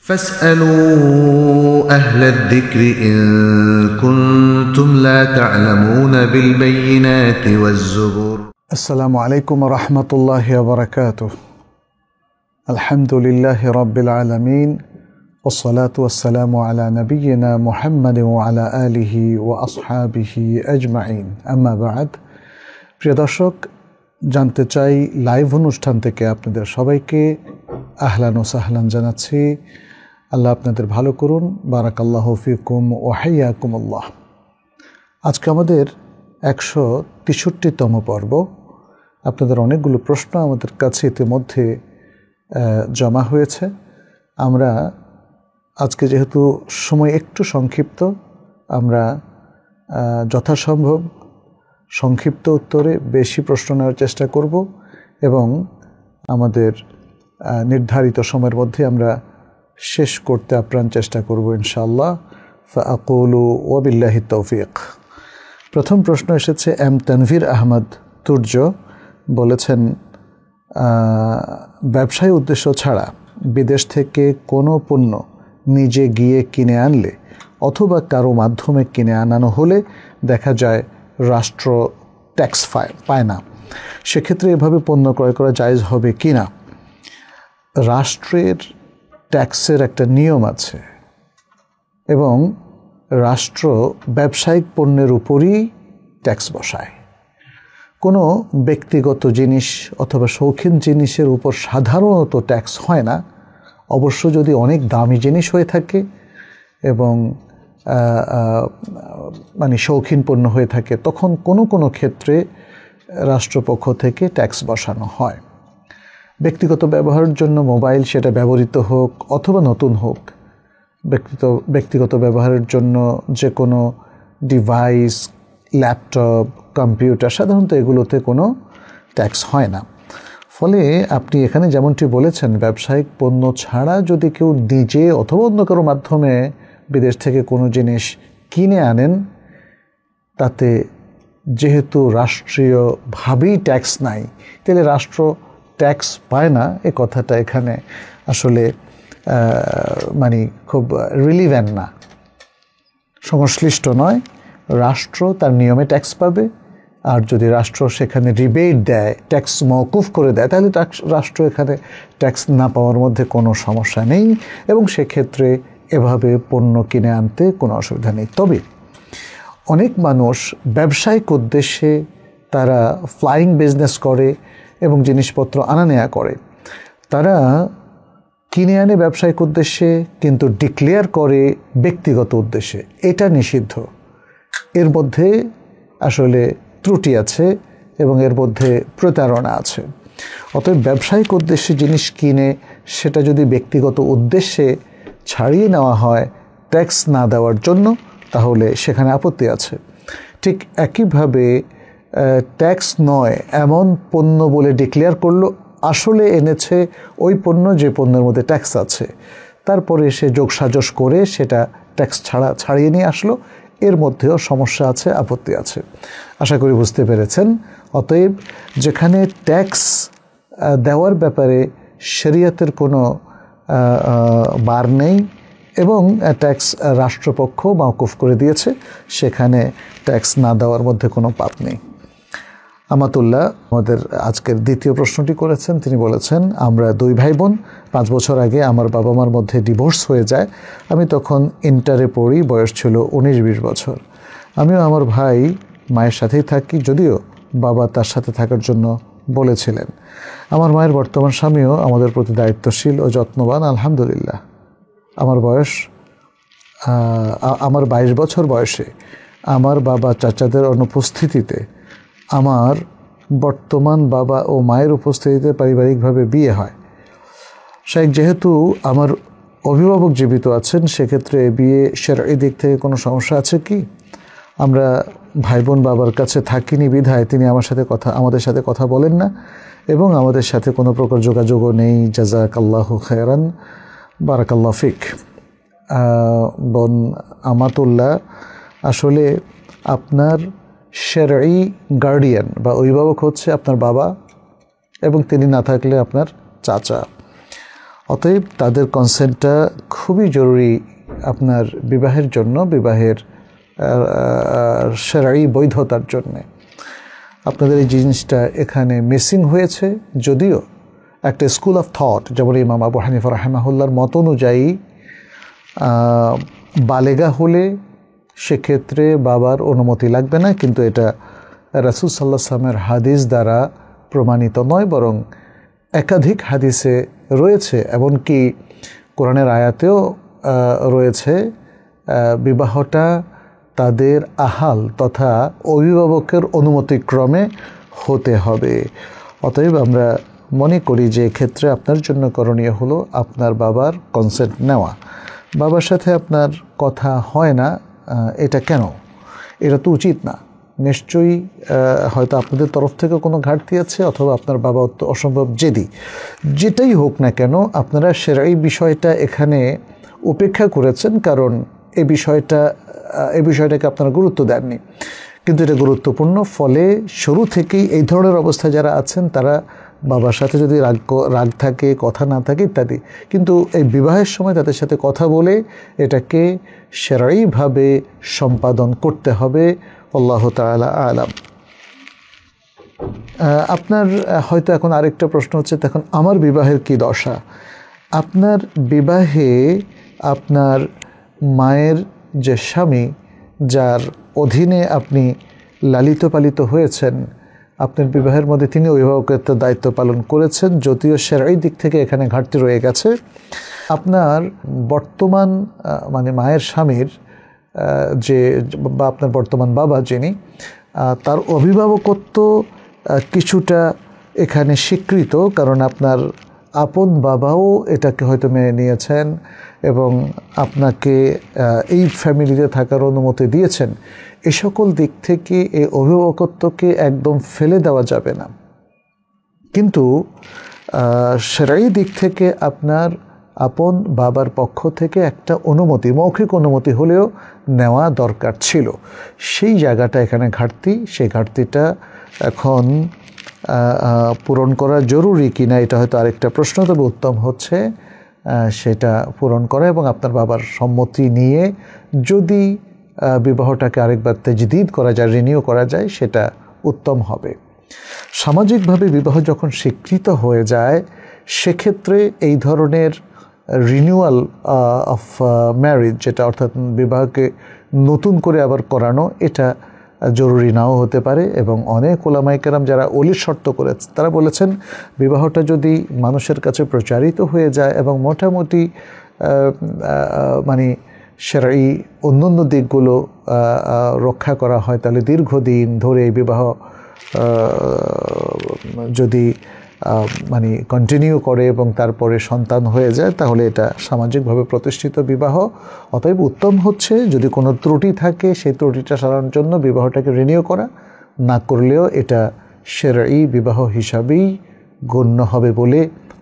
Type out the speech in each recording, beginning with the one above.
فاسألوا أهل الذكر إن كنتم لا تعلمون بالبينات والزبر. السلام عليكم ورحمة الله وبركاته. الحمد لله رب العالمين والصلاة والسلام على نبينا محمد وعلى آله وأصحابه أجمعين. أما بعد, প্রিয় দর্শক, জানতে চাই লাইভ অনুষ্ঠান থেকে আপনাদের সবাইকে আহলান ও সাহলান জানাচ্ছি। আল্লাহ আপনাদের ভালো করুন। বারাকাল্লাহু ফিকুম ওয়া হাইয়াকুমুল্লাহ। আজকে আমাদের 163তম পর্ব। আপনাদের অনেকগুলো প্রশ্ন আমাদের কাছে ইতিমধ্যে জমা হয়েছে। আমরা আজকে যেহেতু সময় একটু সংক্ষিপ্ত, আমরা যথাসম্ভব সংক্ষিপ্ত উত্তরে বেশি প্রশ্ন নেওয়ার চেষ্টা করব এবং আমাদের নির্ধারিত সময়ের মধ্যে আমরা শেষ করতে আপ্রাণ চেষ্টা করব ইনশাআল্লাহ। ফাআকুলু ওয়া বিল্লাহি তৌফিক। প্রথম প্রশ্ন এসেছে এম তানভীর আহমদ তুর্য, বলেছেন ব্যবসায়ী উদ্দেশ্য ছাড়া বিদেশ থেকে কোনো পণ্য নিজে গিয়ে কিনে আনলে অথবা কারো মাধ্যমে কিনে আনানো হলে দেখা যায় রাষ্ট্র ট্যাক্স পায় না। সেক্ষেত্রে এভাবে পণ্য ক্রয় করা জায়েজ হবে কি না? রাষ্ট্রের ট্যাক্সের একটা নিয়ম আছে এবং রাষ্ট্র ব্যবসায়িক পণ্যের উপরই ট্যাক্স বসায়। কোনো ব্যক্তিগত জিনিস অথবা শৌখিন জিনিসের উপর সাধারণত ট্যাক্স হয় না। অবশ্য যদি অনেক দামি জিনিস হয়ে থাকে এবং শৌখিন পণ্য হয়ে থাকে, তখন কোনো ক্ষেত্রে রাষ্ট্রপক্ষ থেকে ট্যাক্স বসানো হয়। ব্যক্তিগত ব্যবহারের জন্য মোবাইল, সেটা ব্যবহৃত হোক অথবা নতুন হোক, ব্যক্তিগত ব্যবহারের জন্য যে কোনো ডিভাইস, ল্যাপটপ, কম্পিউটার, সাধারণত এগুলোতে কোনো ট্যাক্স হয় না। ফলে আপনি এখানে যেমনটি বলেছেন, ব্যবসায়িক পণ্য ছাড়া যদি কেউ নিজে অথবা অন্য কারো মাধ্যমে বিদেশ থেকে কোনো জিনিস কিনে আনেন, তাতে যেহেতু রাষ্ট্রীয়ভাবেই ট্যাক্স নাই, তাহলে রাষ্ট্র ট্যাক্স পায় না, এ কথাটা এখানে আসলে খুব রিলিভেন্ট না, সংশ্লিষ্ট নয়। রাষ্ট্র তার নিয়মে ট্যাক্স পাবে, আর যদি রাষ্ট্র সেখানে রিবেট দেয়, ট্যাক্স মওকুফ করে দেয়, তাহলে রাষ্ট্র এখানে ট্যাক্স না পাওয়ার মধ্যে কোনো সমস্যা নেই এবং সেক্ষেত্রে এভাবে পণ্য কিনে আনতে কোনো অসুবিধা নেই। তবে অনেক মানুষ ব্যবসায়িক উদ্দেশ্যে তারা ফ্লাইং বিজনেস করে এবং জিনিসপত্র আনা নেয়া করে। তারা কিনে আনে ব্যবসায়িক উদ্দেশ্যে কিন্তু ডিক্লেয়ার করে ব্যক্তিগত উদ্দেশ্যে। এটা নিষিদ্ধ। এর মধ্যে আসলে ত্রুটি আছে এবং এর মধ্যে প্রতারণা আছে। অতএব ব্যবসায়িক উদ্দেশ্যে জিনিস কিনে সেটা যদি ব্যক্তিগত উদ্দেশ্যে ছাড়িয়ে নেওয়া হয় ট্যাক্স না দেওয়ার জন্য, তাহলে সেখানে আপত্তি আছে। ঠিক একইভাবে ট্যাক্স নয় এমন পণ্য বলে ডিক্লেয়ার করলো, আসলে এনেছে ওই পণ্য যে পণ্যের মধ্যে ট্যাক্স আছে, তারপরে সে যোগসাজশ করে সেটা ট্যাক্স ছাড়িয়ে নিয়ে আসলো, এর মধ্যেও সমস্যা আছে, আপত্তি আছে। আশা করি বুঝতে পেরেছেন। অতএব যেখানে ট্যাক্স দেওয়ার ব্যাপারে শরিয়তের কোনো বার নেই এবং ট্যাক্স রাষ্ট্রপক্ষ মওকুফ করে দিয়েছে, সেখানে ট্যাক্স না দেওয়ার মধ্যে কোনো পাপ নেই। আমাতুল্লাহ আমাদের আজকের দ্বিতীয় প্রশ্নটি করেছেন। তিনি বলেছেন, আমরা 2 ভাই বোন। 5 বছর আগে আমার বাবা মার মধ্যে ডিভোর্স হয়ে যায়। আমি তখন ইন্টারে পড়ি, বয়স ছিল 19-20 বছর। আমিও আমার ভাই মায়ের সাথেই থাকি, যদিও বাবা তার সাথে থাকার জন্য বলেছিলেন। আমার মায়ের বর্তমান স্বামীও আমাদের প্রতি দায়িত্বশীল ও যত্নবান, আলহামদুলিল্লাহ। আমার 22 বছর বয়সে আমার বাবা চাচাদের অনুপস্থিতিতে আমার বর্তমান বাবা ও মায়ের উপস্থিতিতে পারিবারিকভাবে বিয়ে হয়। যেহেতু আমার অভিভাবক জীবিত আছেন, সেক্ষেত্রে বিয়ে শরঈ দিক থেকে কোনো সমস্যা আছে কি? আমরা ভাই বোন বাবার কাছে থাকিনি বিধায় তিনি আমাদের সাথে কথা বলেন না এবং আমাদের সাথে কোনো প্রকার যোগাযোগও নেই। জাযাকাল্লাহু খায়রান, বারাকাল্লাহু ফিক। বোন আমাতুল্লাহ, আসলে আপনার শরঈ গার্ডিয়ান বা অভিভাবক হচ্ছে আপনার বাবা এবং তিনি না থাকলে আপনার চাচা। অতএব তাদের কনসেন্টটা খুবই জরুরি আপনার বিবাহের জন্য, বিবাহের শারঈ বৈধতার জন্যে। আপনাদের এই জিনিসটা এখানে মিসিং হয়েছে। যদিও একটা স্কুল অফ থট, যেমন ইমাম আবু হানিফা রাহিমাহুল্লাহর মত অনুযায়ী বালেগা হলে সেক্ষেত্রে বাবার অনুমতি লাগবে না, কিন্তু এটা রাসূল সাল্লাল্লাহু আলাইহি ওয়াসাল্লামের হাদিস দ্বারা প্রমাণিত নয়, বরং একাধিক হাদিসে রয়েছে, এমনকি কোরআনের আয়াতেও রয়েছে বিবাহটা তাদের আহাল তথা অভিভাবকের অনুমতিক্রমে হতে হবে। অতএব আমরা মনে করি যে ক্ষেত্রে আপনার জন্য করণীয় হলো আপনার বাবার কনসেন্ট নেওয়া। বাবার সাথে আপনার কথা হয় না, এটা কেন? এটা তো উচিত না। নিশ্চয়ই হয়তো আপনাদের তরফ থেকে কোনো ঘাটতি আছে, অথবা আপনার বাবা অসম্ভব জেদি। যেটাই হোক না কেন, আপনারা শারঈ বিষয়টা এখানে উপেক্ষা করেছেন, কারণ এই বিষয়টাকে আপনারা গুরুত্ব দেননি, কিন্তু এটা গুরুত্বপূর্ণ। ফলে শুরু থেকেই এই ধরনের অবস্থায় যারা আছেন তারা বাবার সাথে যদি রাগ থাকে, কথা না থাকে ইত্যাদি, কিন্তু এই বিবাহের সময় তাদের সাথে কথা বলে এটাকে শারঈভাবে সম্পাদন করতে হবে। আল্লাহু তাআলা আলাম। আপনার হয়তো এখন আরেকটা প্রশ্ন হচ্ছে, তখন আমার বিবাহের কি দশা? আপনার বিবাহে আপনার মায়ের যে স্বামী, যার অধীনে আপনি লালিত পালিত হয়েছেন, আপনার বিবাহের মধ্যে তিনি অভিভাবকত্বের দায়িত্ব পালন করেছেন, যদিও শারঈ দিক থেকে এখানে ঘাটতি রয়ে গেছে। আপনার বর্তমান মানে মায়ের স্বামীর যে বা আপনার বর্তমান বাবা যিনি, তার অভিভাবকত্ব কিছুটা এখানে স্বীকৃত, কারণ আপনার আপন বাবাও এটাকে হয়তো মেনে নিয়েছেন এবং আপনাকে এই ফ্যামিলিতে থাকার অনুমতি দিয়েছেন। এ সকল দিক থেকে এই অভিভাবকত্বকে একদম ফেলে দেওয়া যাবে না, কিন্তু শারঈ দিক থেকে আপনার আপন বাবার পক্ষ থেকে একটা অনুমতি, মৌখিক অনুমতি হলেও নেওয়া দরকার ছিল। সেই জায়গাটা এখানে ঘাটতি। সেই ঘাটতিটা এখন পূরণ করা জরুরি কিনা এটা হয়তো আরেকটা প্রশ্ন, তবে উত্তম হচ্ছে সেটা পূরণ করা এবং আপনার বাবার সম্মতি নিয়ে যদি বিবাহটাকে আরেকবার তাজদীদ করা যায়, রিনিউ করা যায়, সেটা উত্তম হবে। সামাজিকভাবে বিবাহ যখন স্বীকৃত হয়ে যায়, সেক্ষেত্রে এই ধরনের রিনিউয়াল অফ ম্যারেজ, যেটা অর্থাৎ বিবাহকে নতুন করে আবার করানো, এটা জরুরি নাও হতে পারে। এবং অনেক উলামায়ে কেরাম যারা ওলির শর্ত করেছে, তারা বলেছেন বিবাহটা যদি মানুষের কাছে প্রচারিত হয়ে যায় এবং মোটামুটি মানে শারঈ অন্যান্য দিকগুলো রক্ষা করা হয়, তাহলে দীর্ঘদিন ধরে এই বিবাহ যদি মানে কন্টিনিউ করে এবং তারপরে সন্তান হয়ে যায়, তাহলে এটা সামাজিকভাবে প্রতিষ্ঠিত বিবাহ। অতএব উত্তম হচ্ছে যদি কোনো ত্রুটি থাকে সেই ত্রুটিটা সারানোর জন্য বিবাহটাকে রিনিউ করা, না করলেও এটা শারঈ বিবাহ হিসাবেই গণ্য হবে বলে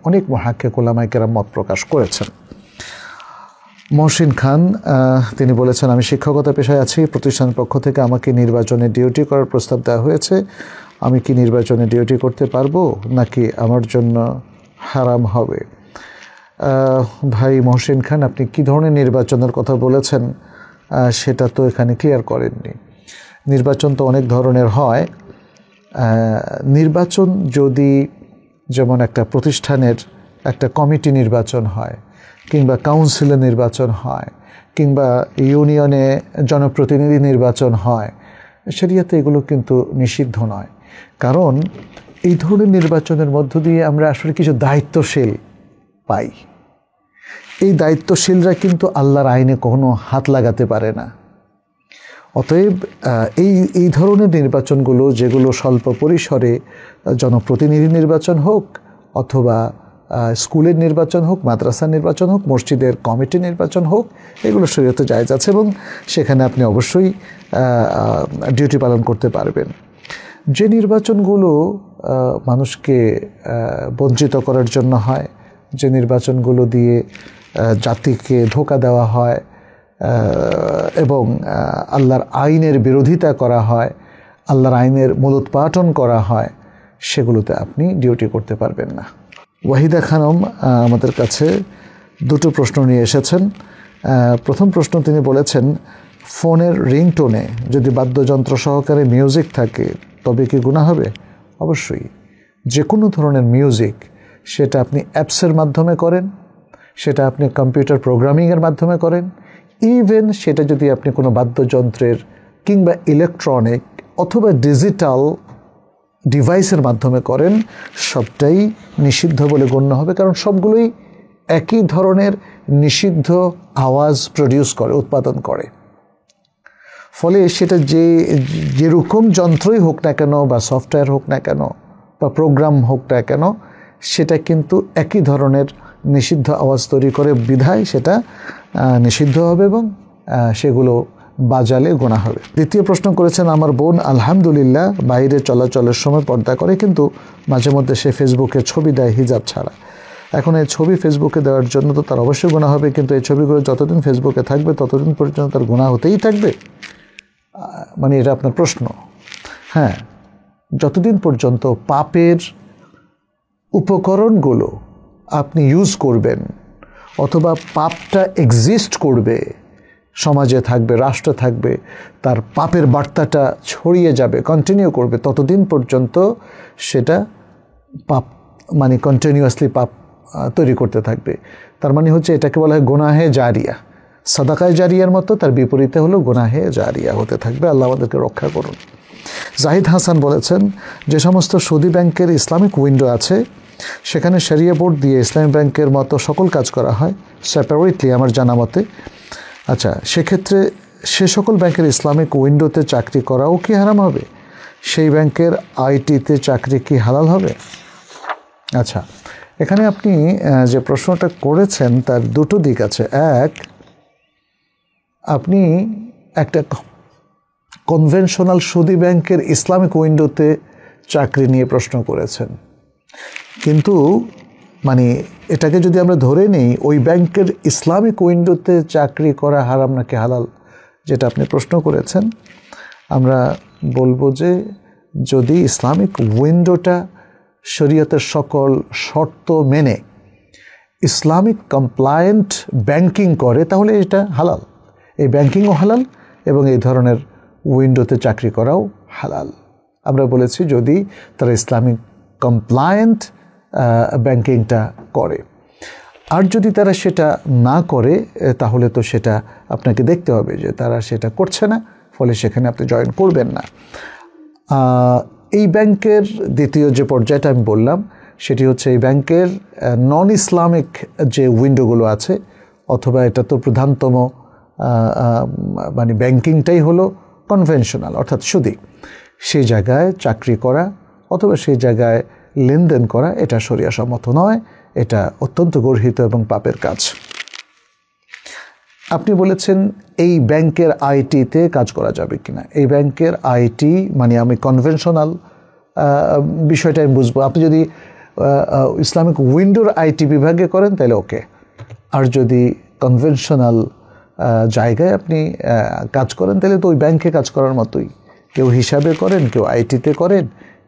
অনেক মুহাক্কিক উলামায়ে কেরাম মত প্রকাশ করেছেন। মহসিন খান তিনি বলেছেন, আমি শিক্ষকতা পেশায় আছি, প্রতিষ্ঠানের পক্ষ থেকে আমাকে নির্বাচনে ডিউটি করার প্রস্তাব দেওয়া হয়েছে। আমি কি নির্বাচনে ডিউটি করতে পারবো নাকি আমার জন্য হারাম হবে? ভাই মহসিন খান, আপনি কি ধরনের নির্বাচনের কথা বলেছেন সেটা তো এখানে ক্লিয়ার করেননি। নির্বাচন তো অনেক ধরনের হয়। নির্বাচন যদি যেমন একটা প্রতিষ্ঠানের একটা কমিটি নির্বাচন হয়, কিংবা কাউন্সিলের নির্বাচন হয়, কিংবা ইউনিয়নে জনপ্রতিনিধি নির্বাচন হয়, শরিয়াতে এগুলো কিন্তু নিষিদ্ধ নয়। কারণ এই ধরনের নির্বাচনের মধ্য দিয়ে আমরা আসলে কিছু দায়িত্বশীল পাই। এই দায়িত্বশীলরা কিন্তু আল্লাহর আইনে কখনো হাত লাগাতে পারে না। অতএব এই ধরনের নির্বাচনগুলো, যেগুলো স্বল্প পরিসরে জনপ্রতিনিধি নির্বাচন হোক, অথবা স্কুলের নির্বাচন হোক, মাদ্রাসার নির্বাচন হোক, মসজিদের কমিটি নির্বাচন হোক, এগুলো শরীয়তে জায়েজ আছে এবং সেখানে আপনি অবশ্যই ডিউটি পালন করতে পারবেন। যে নির্বাচনগুলো মানুষকে বঞ্চিত করার জন্য হয়, যে নির্বাচনগুলো দিয়ে জাতিকে ধোঁকা দেওয়া হয় এবং আল্লাহর আইনের বিরোধিতা করা হয়, আল্লাহর আইনের মূলোৎপাটন করা হয়, সেগুলোতে আপনি ডিউটি করতে পারবেন না। ওয়াহিদা খানম আমাদের কাছে দুটো প্রশ্ন নিয়ে এসেছেন। প্রথম প্রশ্ন তিনি বলেছেন, ফোনের রিংটোনে যদি বাদ্যযন্ত্র সহকারে মিউজিক থাকে তবে কি গুনাহ হবে? অবশ্যই। যে কোনো ধরনের মিউজিক, সেটা আপনি অ্যাপসের মাধ্যমে করেন, সেটা আপনি কম্পিউটার প্রোগ্রামিংয়ের মাধ্যমে করেন, ইভেন সেটা যদি আপনি কোনো বাদ্যযন্ত্রের কিংবা ইলেকট্রনিক অথবা ডিজিটাল ডিভাইসের মাধ্যমে করেন, সবটাই নিষিদ্ধ বলে গণ্য হবে। কারণ সবগুলোই একই ধরনের নিষিদ্ধ আওয়াজ প্রডিউস করে, উৎপাদন করে। ফলে সেটা যেরকম যন্ত্রই হোক না কেন, বা সফটওয়্যার হোক না কেন, বা প্রোগ্রাম হোক না কেন, সেটা কিন্তু একই ধরনের নিষিদ্ধ আওয়াজ তৈরি করে বিধায় সেটা নিষিদ্ধ হবে এবং সেগুলো বাজালে গুনাহ হবে। দ্বিতীয় প্রশ্ন করেছেন আমার বোন, আলহামদুলিল্লাহ বাইরে চলাচলের সময় পর্দা করে, কিন্তু মাঝে মধ্যে সে ফেসবুকে ছবি দেয় হিজাব ছাড়া। এখন এই ছবি ফেসবুকে দেওয়ার জন্য তো তার অবশ্যই গুনাহ হবে, কিন্তু এই ছবিগুলো যতদিন ফেসবুকে থাকবে ততদিন পর্যন্ত তার গুনাহ হতেই থাকবে। মানে এটা আপনার প্রশ্ন। হ্যাঁ, যতদিন পর্যন্ত পাপের উপকরণগুলো আপনি ইউজ করবেন অথবা পাপটা এক্সিস্ট করবে, সমাজে থাকবে, রাষ্ট্রে থাকবে, তার পাপের বার্তাটা ছড়িয়ে যাবে, কন্টিনিউ করবে, ততদিন পর্যন্ত সেটা পাপ, মানে কন্টিনিউয়াসলি পাপ তৈরি করতে থাকবে। তার মানে হচ্ছে এটাকে বলা হয় গুনাহে জারিয়া। সাদাকায়ে জারিয়ার মতো তার বিপরীতে হলো গুনাহে জারিয়া হতে থাকবে। আল্লাহ আমাদেরকে রক্ষা করুন। জাহিদ হাসান বলেছেন, যে সমস্ত সুদী ব্যাংকের ইসলামিক উইন্ডো আছে সেখানে শরিয়া বোর্ড দিয়ে ইসলামী ব্যাংকের মতো সকল কাজ করা হয় সেপারেটলি আমার জানা মতে। আচ্ছা, সেক্ষেত্রে সে সকল ব্যাংকের ইসলামিক উইন্ডোতে চাকরি করাও কি হারাম হবে? সেই ব্যাংকের আইটিতে চাকরি কি হালাল হবে? আচ্ছা, এখানে আপনি যে প্রশ্নটা করেছেন তার দুটো দিক আছে। এক, আপনি একটা কনভেনশনাল সুদী ব্যাংকের ইসলামিক উইন্ডোতে চাকরি নিয়ে প্রশ্ন করেছেন, কিন্তু মানে এটাকে যদি আমরা ধরে নিই ওই ব্যাংকের ইসলামিক উইন্ডোতে চাকরি করা হারাম নাকি হালাল, যেটা আপনি প্রশ্ন করেছেন, আমরা বলবো যে যদি ইসলামিক উইন্ডোটা শরীয়তের সকল শর্ত মেনে ইসলামিক কমপ্লায়েন্ট ব্যাংকিং করে তাহলে এটা হালাল। এই ব্যাংকিংও হালাল এবং এই ধরনের উইন্ডোতে চাকরি করাও হালাল। আমরা বলেছি যদি তারা ইসলামিক কমপ্লায়েন্ট ব্যাংকিংটা করে। আর যদি তারা সেটা না করে তাহলে তো সেটা আপনাকে দেখতে হবে যে তারা সেটা করছে না, ফলে সেখানে আপনি জয়েন করবেন না। এই ব্যাংকের দ্বিতীয় যে পর্যায়টা আমি বললাম সেটি হচ্ছে এই ব্যাংকের নন ইসলামিক যে উইন্ডোগুলো আছে, অথবা এটা তো প্রধানতম মানে ব্যাংকিংটাই হলো কনভেনশনাল অর্থাৎ সুদী, সেই জায়গায় চাকরি করা অথবা সেই জায়গায় লেনদেন করা এটা শরিয়া সম্মত নয়, এটা অত্যন্ত গর্হিত এবং পাপের কাজ। আপনি বলেছেন এই ব্যাংকের আইটিতে কাজ করা যাবে কিনা। এই ব্যাংকের আইটি মানে আমি কনভেনশনাল বিষয়টা আমি বুঝবো। আপনি যদি ইসলামিক উইন্ডোর আইটি বিভাগে করেন তাহলে ওকে, আর যদি কনভেনশনাল জায়গায় আপনি কাজ করেন তাহলে তো ওই ব্যাংকে কাজ করার মতোই। কেউ হিসাবে করেন, কেউ আইটিতে করেন,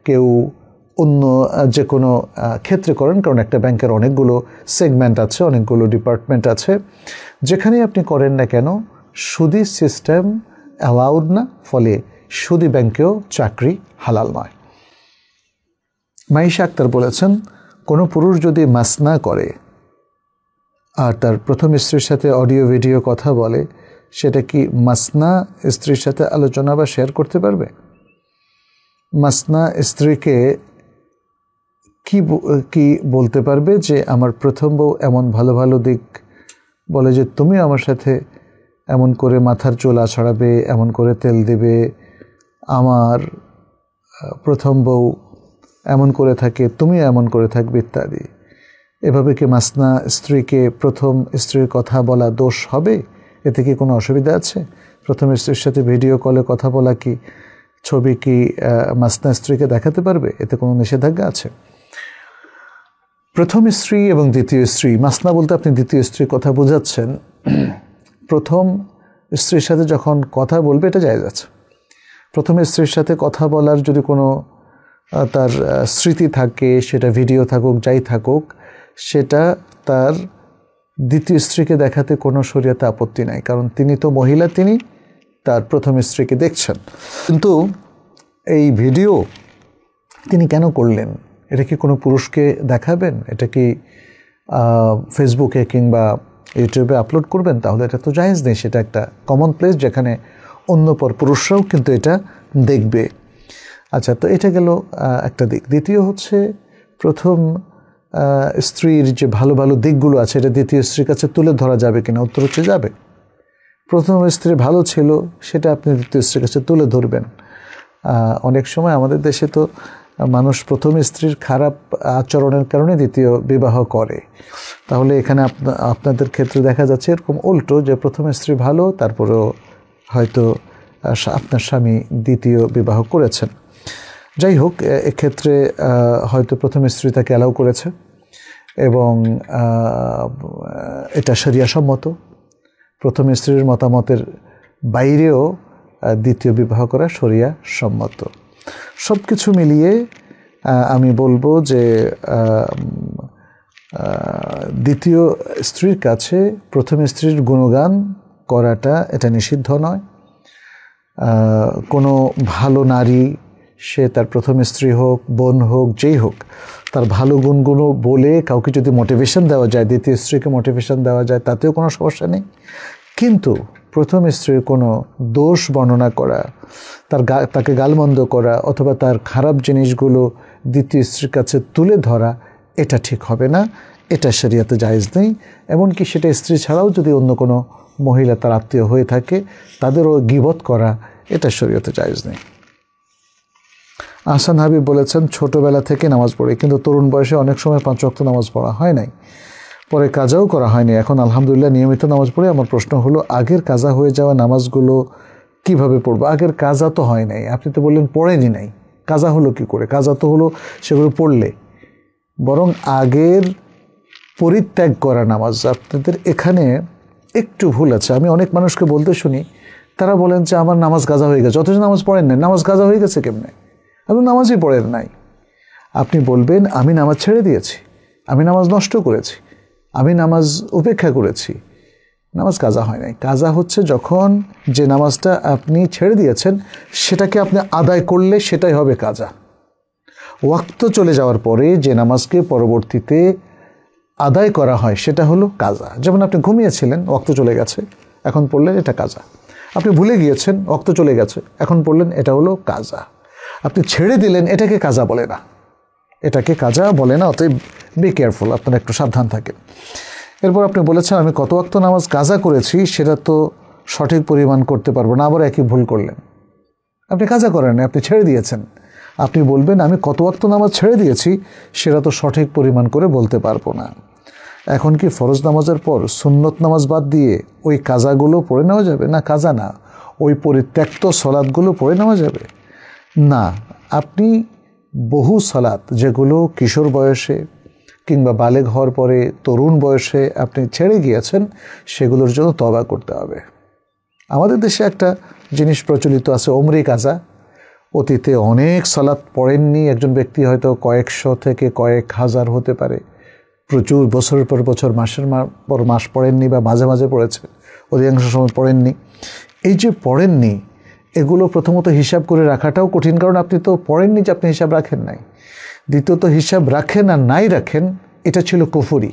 কেউ অন্য যে কোনো ক্ষেত্রে করেন, কারণ একটা ব্যাংকের অনেকগুলো সেগমেন্ট আছে, অনেকগুলো ডিপার্টমেন্ট আছে। যেখানেই আপনি করেন না কেন সুদী সিস্টেম অ্যালাউড না, ফলে সুদী ব্যাংকেও চাকরি হালাল নয়। মাইশা আক্তার বলেছেন, কোনো পুরুষ যদি মাসনা করে আর তার প্রথম স্ত্রীর সাথে অডিও ভিডিও কথা বলে, সেটা কি মাসনা স্ত্রীর সাথে আলোচনা বা শেয়ার করতে পারবে? মাসনা স্ত্রীকে কি বলতে পারবে যে আমার প্রথম বউ এমন ভালো ভালো দিক বলে যে তুমি আমার সাথে এমন করে মাথার চুল আছড়াবে, এমন করে তেল দেবে, আমার প্রথম বউ এমন করে থাকে তুমি এমন করে থাকবে ইত্যাদি। এভাবে কি মাসনা স্ত্রীকে প্রথম স্ত্রীর কথা বলা দোষ হবে? এতে কি কোনো অসুবিধা আছে? প্রথম স্ত্রীর সাথে ভিডিও কলে কথা বলা কি, ছবি কি মাসনা স্ত্রীকে দেখাতে পারবে? এতে কোনো নিষেধাজ্ঞা আছে? প্রথম স্ত্রী এবং দ্বিতীয় স্ত্রী, মাসনা বলতে আপনি দ্বিতীয় স্ত্রীর কথা বোঝাচ্ছেন। প্রথম স্ত্রীর সাথে যখন কথা বলবে এটা জায়েজ আছে। প্রথম স্ত্রীর সাথে কথা বলার যদি কোনো তার স্মৃতি থাকে, সেটা ভিডিও থাকুক যাই থাকুক, সেটা তার দ্বিতীয় স্ত্রীকে দেখাতে কোনো শরীয়তে আপত্তি নাই, কারণ তিনি তো মহিলা, তিনি তার প্রথম স্ত্রীকে দেখছেন। কিন্তু এই ভিডিও তিনি কেন করলেন? এটা কি কোনো পুরুষকে দেখাবেন? এটা কি ফেসবুকে কিংবা ইউটিউবে আপলোড করবেন? তাহলে এটা তো জায়েজ নেই। সেটা একটা কমন প্লেস যেখানে অন্য পুরুষরাও কিন্তু এটা দেখবে। আচ্ছা, তো এটা গেল একটা দিক। দ্বিতীয় হচ্ছে, প্রথম স্ত্রীর যে ভালো ভালো দিকগুলো আছে এটা দ্বিতীয় স্ত্রীর কাছে তুলে ধরা যাবে কিনা? উত্তর হচ্ছে যাবে। প্রথম স্ত্রী ভালো ছিল, সেটা আপনি দ্বিতীয় স্ত্রীর কাছে তুলে ধরবেন। অনেক সময় আমাদের দেশে তো মানুষ প্রথম স্ত্রীর খারাপ আচরণের কারণে দ্বিতীয় বিবাহ করে। তাহলে এখানে আপনাদের ক্ষেত্রে দেখা যাচ্ছে এরকম উল্টো, যে প্রথম স্ত্রী ভালো, তারপরেও হয়তো আপনার স্বামী দ্বিতীয় বিবাহ করেছেন। যাই হোক, এক্ষেত্রে হয়তো প্রথম স্ত্রী তাকে অ্যালাউ করেছে এবং এটা শরিয়া সম্মত। প্রথম স্ত্রীর মতামতের বাইরেও দ্বিতীয় বিবাহ করা শরিয়া সম্মত। সব কিছু মিলিয়ে আমি বলবো যে দ্বিতীয় স্ত্রীর কাছে প্রথম স্ত্রীর গুণগান করাটা এটা নিষিদ্ধ নয়। কোনো ভালো নারী, সে তার প্রথম স্ত্রী হোক, বোন হোক, যেই হোক, তার ভালো গুণগুলো বলে কাউকে যদি মোটিভেশন দেওয়া যায়, দ্বিতীয় স্ত্রীকে মোটিভেশন দেওয়া যায়, তাতেও কোনো সমস্যা নেই। কিন্তু প্রথম স্ত্রীর কোনো দোষ বর্ণনা করা, তাকে গালমন্দ করা অথবা তার খারাপ জিনিসগুলো দ্বিতীয় স্ত্রীর কাছে তুলে ধরা, এটা ঠিক হবে না, এটা শরিয়াতে জায়েজ নেই। এমনকি সেটা স্ত্রী ছাড়াও যদি অন্য কোনো মহিলা তার আত্মীয় হয়ে থাকে, তাদেরও গীবত করা, এটা শরিয়াতে জায়েজ নেই। আহসান হাবিব বলেছেন, ছোটবেলা থেকে নামাজ পড়ি, কিন্তু তরুণ বয়সে অনেক সময় 5 ওয়াক্ত নামাজ পড়া হয় নাই, পরে কাজাও করা হয়নি। এখন আলহামদুলিল্লাহ নিয়মিত নামাজ পড়ি। আমার প্রশ্ন হলো, আগের কাজা হয়ে যাওয়া নামাজগুলো কিভাবে পড়বো? আগের কাজা তো হয় নাই, আপনি তো বললেন পড়েনি নাই, কাজা হলো কি করে? কাজা তো হলো সেগুলো পড়লে। বরং আগের পরিত্যাগ করা নামাজ, আপনাদের এখানে একটু ভুল আছে। আমি অনেক মানুষকে বলতে শুনি, তারা বলেন যে আমার নামাজ কাজা হয়ে গেছে, অথচ নামাজ পড়েন নাই। নামাজ কাজা হয়ে গেছে কেমনে? আপনি নামাজই পড়েন নাই। আপনি বলবেন আমি নামাজ ছেড়ে দিয়েছি, আমি নামাজ নষ্ট করেছি, আমি নামাজ উপেক্ষা করেছি। নামাজ কাজা হয় নাই। কাজা হচ্ছে যখন যে নামাজটা আপনি ছেড়ে দিয়েছেন সেটাকে আপনি আদায় করলে সেটাই হবে কাজা। ওয়াক্ত চলে যাওয়ার পরে যে নামাজকে পরবর্তীতে আদায় করা হয় সেটা হলো কাজা। যেমন আপনি ঘুমিয়েছিলেন, ওয়াক্ত চলে গেছে, এখন পড়লেন, এটা কাজা। আপনি ভুলে গিয়েছেন, ওয়াক্ত চলে গেছে, এখন পড়লেন, এটা হলো কাজা। আপনি ছেড়ে দিলেন, এটাকে কাজা বলে না, এটাকে কাজা বলে না। অতএব বি কেয়ারফুল, আপনারা একটু সাবধান থাকেন। এরপর আপনি বলেছেন আমি কত ওয়াক্ত নামাজ কাজা করেছি সেটা তো সঠিক পরিমাণ করতে পারবো না, আবার একই ভুল করলেন। আপনি কাজা করেন না, আপনি ছেড়ে দিয়েছেন। আপনি বলবেন আমি কত ওয়াক্ত নামাজ ছেড়ে দিয়েছি সেটা তো সঠিক পরিমাণ করে বলতে পারবো না। এখন কি ফরজ নামাজের পর সুন্নত নামাজ বাদ দিয়ে ওই কাজাগুলো পড়ে নেওয়া যাবে? না, কাজা না, ওই পরিত্যক্ত সলাৎগুলো পড়ে নেওয়া যাবে না। আপনি বহু সালাত যেগুলো কিশোর বয়সে কিংবা বালেগ হওয়ার পরে তরুণ বয়সে আপনি ছেড়ে গিয়েছেন, সেগুলোর জন্য তওবা করতে হবে। আমাদের দেশে একটা জিনিস প্রচলিত আছে, ওমরি কাজা। অতীতে অনেক সালাত পড়েননি একজন ব্যক্তি, হয়তো কয়েকশো থেকে কয়েক হাজার হতে পারে, প্রচুর বছরের পর বছর, মাসের পর মাস পড়েননি বা মাঝে মাঝে পড়েছে, অধিকাংশ সময় পড়েননি। এই যে পড়েননি, এগুলো প্রথমত হিসাব করে রাখাটাও কঠিন, কারণ আপনি তো পড়েননি যে আপনি হিসাব রাখেন নাই। দ্বিতীয়ত হিসাব রাখেন আর নাই রাখেন, এটা ছিল কুফরি।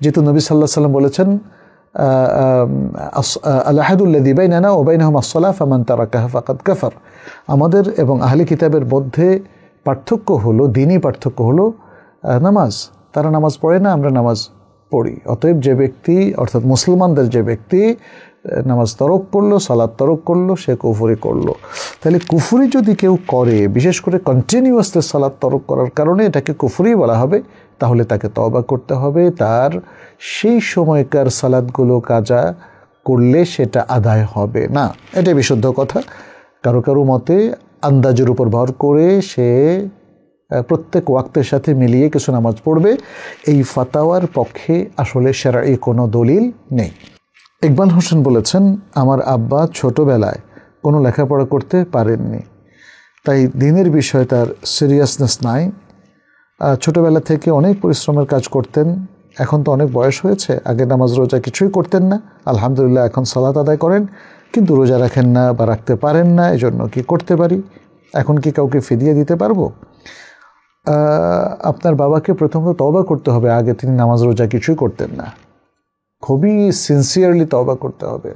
যেহেতু নবী সাল্লাল্লাহু আলাইহি ওয়াসাল্লাম বলেছেন আল-আহাদুল্লাযী বাইনানা ওয়া বাইনাহুম আস-সালাহ ফামান তারাকাহা ফাকাদ কাফার। আমাদের এবং আহলে কিতাবের মধ্যে পার্থক্য হলো, দ্বীনি পার্থক্য হলো নামাজ। তারা নামাজ পড়ে না, আমরা নামাজ পড়ি। অতএব যে ব্যক্তি, অর্থাৎ মুসলমানদের যে ব্যক্তি নামাজ তরক করলো, সালাত তরক করলো, সে কুফরি করলো। তাহলে কুফরি যদি কেউ করে, বিশেষ করে কন্টিনিউয়াসলি সালাত তরক করার কারণে এটাকে কুফরি বলা হবে, তাহলে তাকে তওবা করতে হবে। তার সেই সময়কার সালাতগুলো কাজা করলে সেটা আদায় হবে না, এটা বিশুদ্ধ কথা। কারো কারো মতে আন্দাজের উপর ভর করে সে প্রত্যেক ওয়াক্তের সাথে মিলিয়ে কিছু নামাজ পড়বে, এই ফাতাওয়ার পক্ষে আসলে শরঈ কোনো দলিল নেই। ইকবাল হোসেন বলেছেন, আমার আব্বা ছোটবেলায় কোনো লেখাপড়া করতে পারেননি, তাই দিনের বিষয়ে তার সিরিয়াসনেস নাই। ছোটোবেলা থেকে অনেক পরিশ্রমের কাজ করতেন, এখন তো অনেক বয়স হয়েছে, আগে নামাজ রোজা কিছুই করতেন না, আলহামদুলিল্লাহ এখন সালাত আদায় করেন, কিন্তু রোজা রাখেন না বা রাখতে পারেন না, এজন্য কি করতে পারি? এখন কি কাউকে ফিদিয়া দিতে পারবো? আপনার বাবাকে প্রথমত তওবা করতে হবে, আগে তিনি নামাজ রোজা কিছুই করতেন না, খুবই সিনসিয়ারলি তওবা করতে হবে,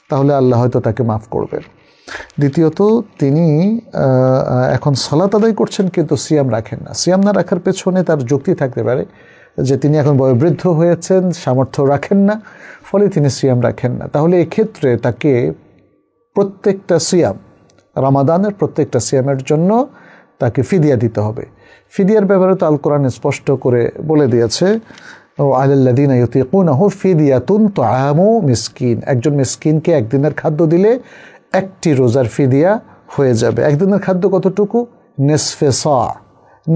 তাহলে আল্লাহ হয়তো তাকে মাফ করবেন। দ্বিতীয়ত, তিনি এখন সালাত আদায় করছেন কিন্তু সিয়াম রাখেন না। সিয়াম না রাখার পেছনে তার যুক্তি থাকতে পারে যে তিনি এখন বয়োবৃদ্ধ হয়েছেন, সামর্থ্য রাখেন না, ফলে তিনি সিয়াম রাখেন না। তাহলে এক্ষেত্রে তাকে প্রত্যেকটা সিয়াম, রমাদানের প্রত্যেকটা সিয়ামের জন্য তাকে ফিদিয়া দিতে হবে। ফিদিয়ার ব্যাপারে তো আল কোরআন স্পষ্ট করে বলে দিয়েছে, ও আলাল্লাযীনা ইউতীকুনাহু ফিদিয়াতুন তুআমু মিসকিন, একজন মিসকিনকে একদিনের খাদ্য দিলে একটি রোজার ফিদিয়া হয়ে যাবে। একদিনের খাদ্য কতটুকু? নিসফে সা।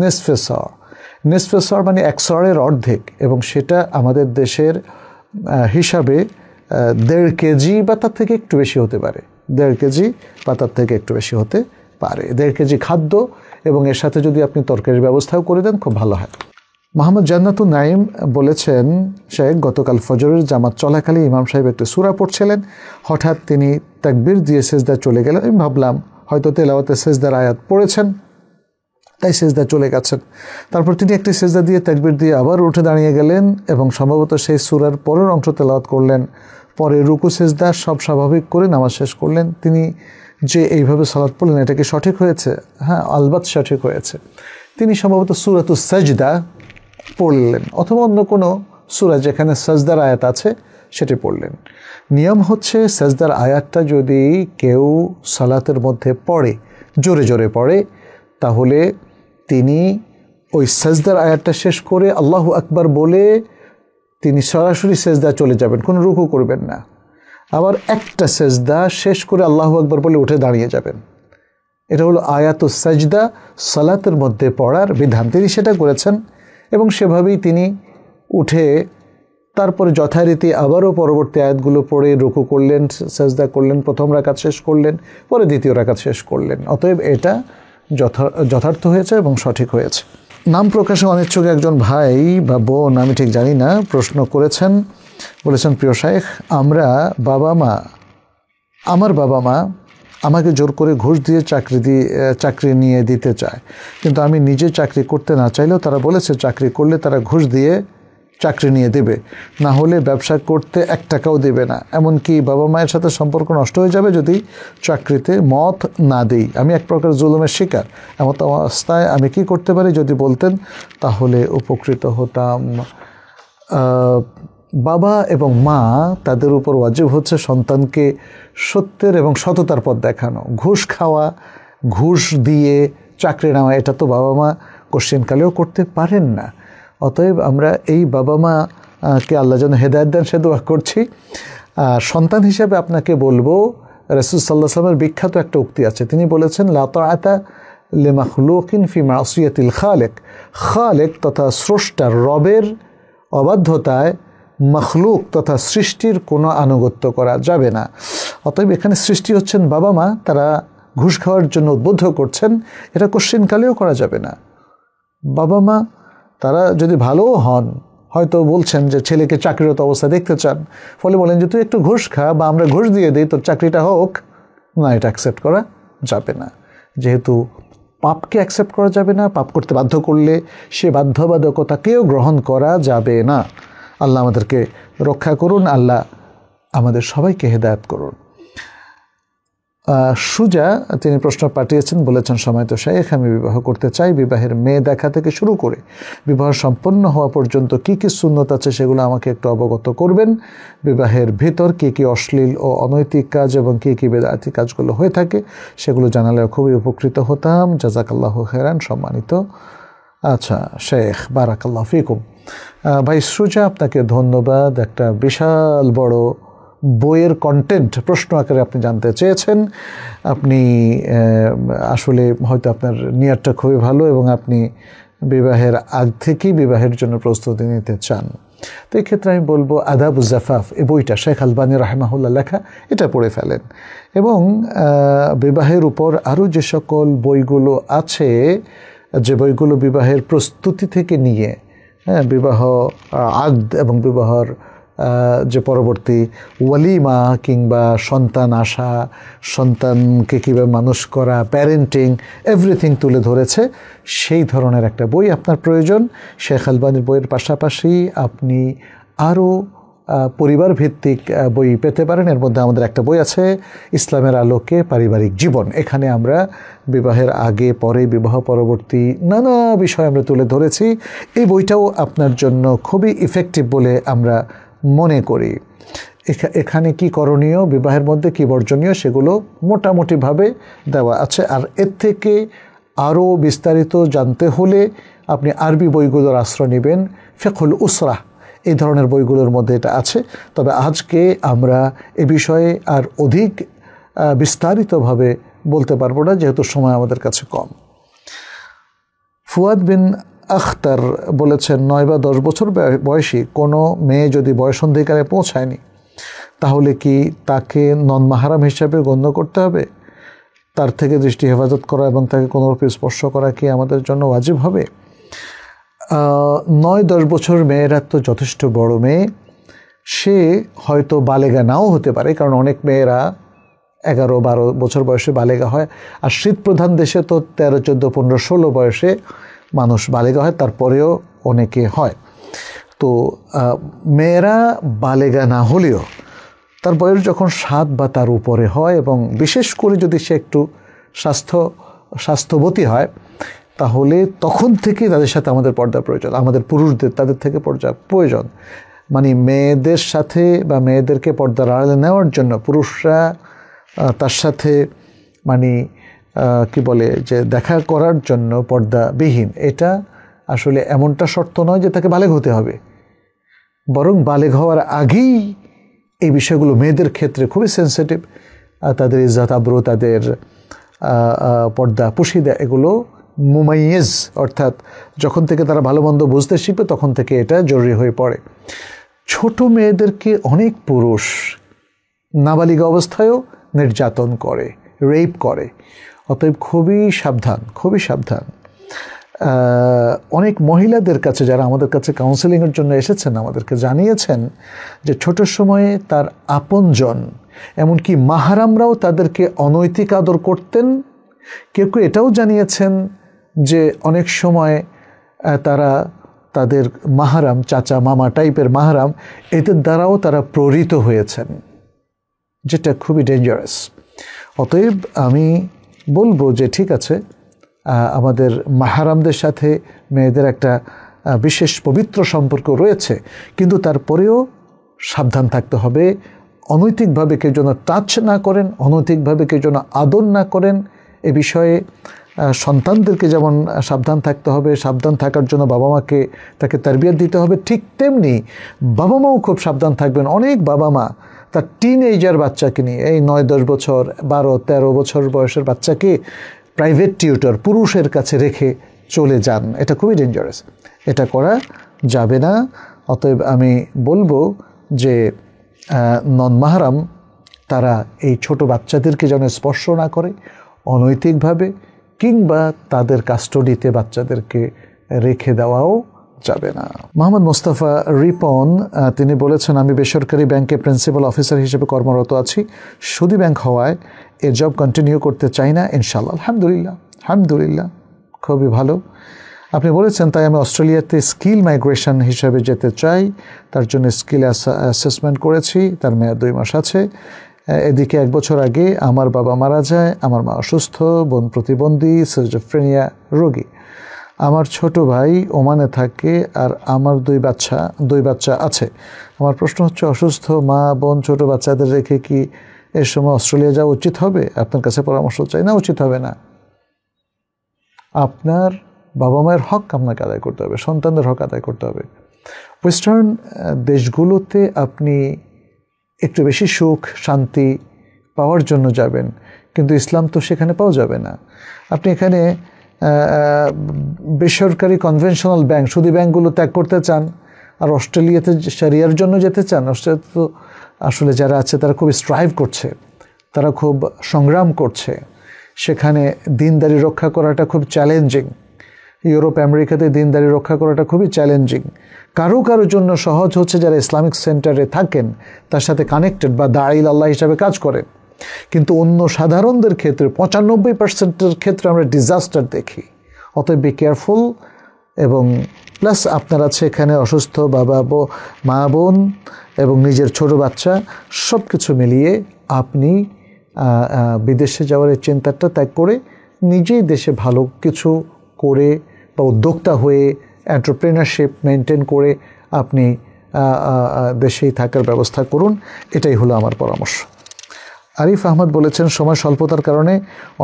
নিসফে সা মানে 1 সরের অর্ধেক, এবং সেটা আমাদের দেশের হিসাবে 1.5 কেজি বা তার থেকে একটু বেশি হতে পারে, 1.5 কেজি বা তার থেকে একটু বেশি হতে পারে। 1.5 কেজি খাদ্য, এবং এর সাথে যদি আপনি তরকারির ব্যবস্থাও করে দেন খুব ভালো হয়। মোহাম্মদ জান্নাতুন নাইম বলেছেন, শেখ গতকাল ফজরের জামাত চলাকালে ইমাম সাহেব একটি সূরা পড়ছিলেন, হঠাৎ তিনি তাকবীর দিয়ে সেজদায় চলে গেলেন। আমি ভাবলাম হয়তো তেলাওয়াতে সেজদার আয়াত পড়েছেন, তাই সেজদায় চলে গেছেন। তারপর তিনি একটি সেজদা দিয়ে তাকবীর দিয়ে আবার উঠে দাঁড়িয়ে গেলেন এবং সম্ভবত সেই সূরার পরের অংশ তেলাওয়াত করলেন। পরে রুকু সেজদা সব স্বাভাবিক করে নামাজ শেষ করলেন। তিনি যে এইভাবে সালাত পড়লেন, এটা কি সঠিক হয়েছে? হ্যাঁ, আলবাত সঠিক হয়েছে। তিনি সম্ভবত সূরাতুস সাজদা পড়লেন, অথবা অন্য কোনো সূরা যেখানে সাজদার আয়াত আছে সেটি পড়লেন। নিয়ম হচ্ছে, সাজদার আয়াতটা যদি কেউ সালাতের মধ্যে পড়ে, জোরে জোরে পড়ে, তাহলে তিনি ওই সাজদার আয়াতটা শেষ করে আল্লাহু আকবার বলে তিনি সরাসরি সেজদা চলে যাবেন, কোনো রুকু করবেন না। আবার একটা সেজদা শেষ করে আল্লাহু আকবার বলে উঠে দাঁড়িয়ে যাবেন। এটা হলো আয়াতুস সাজদা, সালাতের মধ্যে পড়ার বিধান। তিনি সেটা করেছেন এবং সেভাবেই তিনি উঠে তারপরে যথারীতি আবারও পরবর্তী আয়াতগুলো পড়ে রুকু করলেন, সাজদা করলেন, প্রথম রাকাত শেষ করলেন, পরে দ্বিতীয় রাকাত শেষ করলেন। অতএব এটা যথার্থ হয়েছে এবং সঠিক হয়েছে। নাম প্রকাশে অনিচ্ছুক একজন ভাই বা বোন, আমি ঠিক জানি না, প্রশ্ন করেছেন, বলেছেন, প্রিয় শাইখ, আমার বাবা মা আমাকে জোর করে ঘুষ দিয়ে চাকরি নিয়ে দিতে চায়, কিন্তু আমি নিজে চাকরি করতে না চাইলেও তারা বলেছে চাকরি করলে তারা ঘুষ দিয়ে চাকরি নিয়ে দেবে, না হলে ব্যবসা করতে 1 টাকাও দেবে না। এমনকি বাবা মায়ের সাথে সম্পর্ক নষ্ট হয়ে যাবে যদি চাকরিতে মত না দিই। আমি এক প্রকার জুলুমের শিকার। এমন অবস্থায় আমি কি করতে পারি যদি বলতেন, তাহলে উপকৃত হতাম। বাবা এবং মা, তাদের উপর ওয়াজিব হচ্ছে সন্তানকে সত্যের এবং সততার পথ দেখানো। ঘুষ খাওয়া, ঘুষ দিয়ে চাকরি নেওয়া, এটা তো বাবা মা কোশ্চেনকালেও করতে পারেন না। অতএব আমরা এই বাবা মাকে আল্লাহ যেন হেদায়েত দেন সে দোয়া করছি। সন্তান হিসেবে আপনাকে বলবো, রাসূল সাল্লাল্লাহু আলাইহি ওয়াসাল্লামের বিখ্যাত একটা উক্তি আছে, তিনি বলেছেন, লা তাআতা লিমাখলুকিন ফি মাসিয়াতিল খালিক, খালিক তথা স্রষ্টার, রবের অবাধ্যতায় মখলুক তথা সৃষ্টির কোনো আনুগত্য করা যাবে না। অতএব এখানে সৃষ্টি হচ্ছেন বাবা মা, তারা ঘুষ খাওয়ার জন্য উদ্বুদ্ধ করছেন, এটা কোশ্চেনকালেও করা যাবে না। বাবা মা তারা যদি ভালোও হন, হয়তো বলছেন যে ছেলেকে চাকরিরত অবস্থা দেখতে চান, ফলে বলেন যে তুই একটু ঘুষ খা বা আমরা ঘুষ দিয়ে দিই, তোর চাকরিটা হোক না, এটা অ্যাকসেপ্ট করা যাবে না। যেহেতু পাপকে অ্যাকসেপ্ট করা যাবে না, পাপ করতে বাধ্য করলে সে বাধ্যবাধকতাকেও গ্রহণ করা যাবে না। আল্লাহ আমাদেরকে রক্ষা করুন, আল্লাহ আমাদের সবাইকে হেদায়েত করুন। সুজা তিনি প্রশ্ন পাঠিয়েছেন, বলেছেন, সময়ত শাইখ, আমি বিবাহ করতে চাই। বিবাহের মেয়ে দেখা থেকে শুরু করে বিবাহ সম্পন্ন হওয়া পর্যন্ত কি কি সুন্নত আছে সেগুলো আমাকে একটু অবগত করবেন। বিবাহের ভিতর কি কি অশ্লীল ও অনৈতিক কাজ এবং কি কি বেদাতি কাজগুলো হয়ে থাকে সেগুলো জানালে খুবই উপকৃত হতাম। জাযাকাল্লাহু খায়রান। সম্মানিত আচ্ছা শেখ, বারাকাল্লাহু ফিকুম। ভাই সুজা, আপনাকে ধন্যবাদ। একটা বিশাল বড় বইয়ের কন্টেন্ট প্রশ্ন আকারে আপনি জানতে চেয়েছেন। আপনি আসলে হয়তো আপনার নিয়তটা খুবই ভালো এবং আপনি বিবাহের আগ থেকেই বিবাহের জন্য প্রস্তুতি নিতে চান। তো এই ক্ষেত্রে আমি বলবো আদাবুজ জাফাফ, এই বইটা শেখ আলবানী রাহিমাহুল্লাহ লেখা, এটা পড়ে ফেলেন। এবং বিবাহের উপর আরও যে সকল বইগুলো আছে যে বইগুলো বিবাহের প্রস্তুতি থেকে নিয়ে বিবাহ আকদ এবং বিবাহর যে পরবর্তী ওয়ালিমা কিংবা সন্তান আসা, সন্তানকে কীভাবে মানুষ করা, প্যারেন্টিং, এভরিথিং তুলে ধরেছে, সেই ধরনের একটা বই আপনার প্রয়োজন। শেখ আলবানীর বইয়ের পাশাপাশি আপনি আরও পরিবার ভিত্তিক বই পেতে পারেন। এর মধ্যে আমাদের একটা বই আছে, ইসলামের আলোকে পারিবারিক জীবন। এখানে আমরা বিবাহের আগে পরে, বিবাহ পরবর্তী নানা বিষয় আমরা তুলে ধরেছি। এই বইটাও আপনার জন্য খুবই ইফেক্টিভ বলে আমরা মনে করি। এখানে কি করণীয়, বিবাহের মধ্যে কি বর্জনীয়, সেগুলো মোটামুটিভাবে দেওয়া আছে। আর এর থেকে আরও বিস্তারিত জানতে হলে আপনি আরবি বইগুলোর আশ্রয় নেবেন। ফিকহুল উসরা, এই ধরনের বইগুলোর মধ্যে এটা আছে। তবে আজকে আমরা এ বিষয়ে আর অধিক বিস্তারিতভাবে বলতে পারবো না, যেহেতু সময় আমাদের কাছে কম। ফুয়াদ বিন আখতার বলেছেন, 9 বা 10 বছর বয়সী কোনো মেয়ে যদি বয়সন্ধিকালে পৌঁছায়নি, তাহলে কি তাকে নন মাহারাম হিসাবে গণ্য করতে হবে? তার থেকে দৃষ্টি হেফাজত করা এবং তাকে কোনোরূপে স্পর্শ করা কি আমাদের জন্য ওয়াজিব হবে? 9-10 বছর মেয়েরা তো যথেষ্ট বড় মেয়ে, সে হয়তো বালেগা নাও হতে পারে, কারণ অনেক মেয়েরা 11-12 বছর বয়সে বালেগা হয়। আর শীত প্রধান দেশে তো 13, 14, 15, 16 বয়সে মানুষ বালেগা হয়, তারপরেও অনেকে হয়। তো মেয়েরা বালেগা না হলেও তার বয়স যখন 7 বা তার উপরে হয়, এবং বিশেষ করে যদি সে একটু স্বাস্থ্যবতী হয়, তাহলে তখন থেকে তাদের সাথে আমাদের পর্দা প্রয়োজন। আমাদের পুরুষদের তাদের থেকে পর্দা প্রয়োজন। মানে মেয়েদের সাথে বা মেয়েদেরকে পর্দার আড়ালে নেওয়ার জন্য পুরুষরা তার সাথে মানে কি বলে যে দেখা করার জন্য পর্দাবিহীন, এটা আসলে এমনটা শর্ত নয় যে তাকে বালেগ হতে হবে, বরং বালেগ হওয়ার আগেই এই বিষয়গুলো মেয়েদের ক্ষেত্রে খুবই সেন্সিটিভ। তাদের ইজ্জত আবরু, তাদের পর্দা পুশিদা, এগুলো মুমাইয়েজ, অর্থাৎ যখন থেকে তারা ভালো মন্দ বুঝতে শিখবে তখন থেকে এটা জরুরি হয়ে পড়ে। ছোট মেয়েদেরকে অনেক পুরুষ নাবালিকা অবস্থায়ও নির্যাতন করে, রেপ করে। অতএব খুবই সাবধান, খুবই সাবধান। অনেক মহিলাদের কাছে, যারা আমাদের কাছে কাউন্সেলিংয়ের জন্য এসেছেন, আমাদেরকে জানিয়েছেন যে ছোট সময়ে তার আপনজন, এমনকি মাহারামরাও তাদেরকে অনৈতিক আদর করতেন। কেউ কেউ এটাও জানিয়েছেন যে অনেক সময় তারা তাদের মাহারাম, চাচা মামা টাইপের মাহারাম, এদের দ্বারাও তারা প্ররীত হয়েছেন, যেটা খুবই ডেঞ্জারাস। অতএব আমি বলবো যে ঠিক আছে, আমাদের মাহারামদের সাথে মেয়েদের একটা বিশেষ পবিত্র সম্পর্ক রয়েছে, কিন্তু তারপরেও সাবধান থাকতে হবে। অনৈতিকভাবে কেউ যেন টাচ না করেন, অনৈতিকভাবে কেউ যেন আদর না করেন। এ বিষয়ে সন্তানদেরকে যেমন সাবধান থাকতে হবে, সাবধান থাকার জন্য বাবা মাকে তাকে তারবিয়ত দিতে হবে, ঠিক তেমনি বাবা মাও খুব সাবধান থাকবেন। অনেক বাবা মা তার টিনএজার বাচ্চাকে নিয়ে, এই 9-10 বছর, 12-13 বছর বয়সের বাচ্চাকে প্রাইভেট টিউটর পুরুষের কাছে রেখে চলে যান। এটা খুবই ডেঞ্জারাস, এটা করা যাবে না। অতএব আমি বলবো যে নন মাহারাম তারা এই ছোট বাচ্চাদেরকে যেন স্পর্শ না করে অনৈতিকভাবে, কিংবা তাদের কাস্টডিতে বাচ্চাদেরকে রেখে দেওয়াও যাবে না। মোহাম্মদ মোস্তফা রিপন তিনি বলেছেন, আমি বেসরকারি ব্যাংকে প্রিন্সিপাল অফিসার হিসেবে কর্মরত আছি। সুদী ব্যাংক হওয়ায় এ জব কন্টিনিউ করতে চাই না। ইনশাআল্লাহ। আলহামদুলিল্লাহ, আলহামদুলিল্লাহ, খুবই ভালো। আপনি বলেছেন, তাই আমি অস্ট্রেলিয়াতে স্কিল মাইগ্রেশন হিসেবে যেতে চাই। তার জন্য স্কিল অ্যাসেসমেন্ট করেছি, তার মেয়াদ 2 মাস আছে। এদিকে 1 বছর আগে আমার বাবা মারা যায়, আমার মা অসুস্থ, বোন প্রতিবন্ধী, সিজোফ্রেনিয়া রোগী। আমার ছোট ভাই ওমানে থাকে, আর আমার 2 বাচ্চা আছে। আমার প্রশ্ন হচ্ছে, অসুস্থ মা, বোন, ছোট বাচ্চাদের রেখে কি এর সময় অস্ট্রেলিয়া যাওয়া উচিত হবে? আপনার কাছে পরামর্শ চাই। না, উচিত হবে না। আপনার বাবা মায়ের হক আপনাকে আদায় করতে হবে, সন্তানদের হক আদায় করতে হবে। ওয়েস্টার্ন দেশগুলোতে আপনি একটু বেশি সুখ শান্তি পাওয়ার জন্য যাবেন, কিন্তু ইসলাম তো সেখানে পাওয়া যাবে না। আপনি এখানে বেসরকারি কনভেনশনাল ব্যাংক, সুদী ব্যাংকগুলো ত্যাগ করতে চান, আর অস্ট্রেলিয়াতে শরিয়ার জন্য যেতে চান। অস্ট্রেলিয়াতে তো আসলে যারা আছে তারা খুব স্ট্রাইভ করছে, তারা খুব সংগ্রাম করছে। সেখানে দিনদারি রক্ষা করাটা খুব চ্যালেঞ্জিং। ইউরোপ আমেরিকাতে দিনদারি রক্ষা করাটা খুবই চ্যালেঞ্জিং। কারোর জন্য সহজ হচ্ছে যারা ইসলামিক সেন্টারে থাকেন, তার সাথে কানেক্টেড বা দাঈল আল্লাহ হিসাবে কাজ করেন। কিন্তু অন্য সাধারণদের ক্ষেত্রে 95% ক্ষেত্রে আমরা ডিজাস্টার দেখি। অতএব বি কেয়ারফুল। এবং প্লাস আপনার আছে এখানে অসুস্থ বাবা, মা, বোন এবং নিজের ছোট বাচ্চা, সব কিছু মিলিয়ে আপনি বিদেশে যাওয়ার এই চিন্তাটা ত্যাগ করে নিজেই দেশে ভালো কিছু করে বা উদ্যোক্তা হয়ে এন্টারপ্রেনারশিপ মেনটেন করে আপনি দেশেই থাকার ব্যবস্থা করুন। এটাই হলো আমার পরামর্শ। আরিফ আহমদ বলেছেন, সময় স্বল্পতার কারণে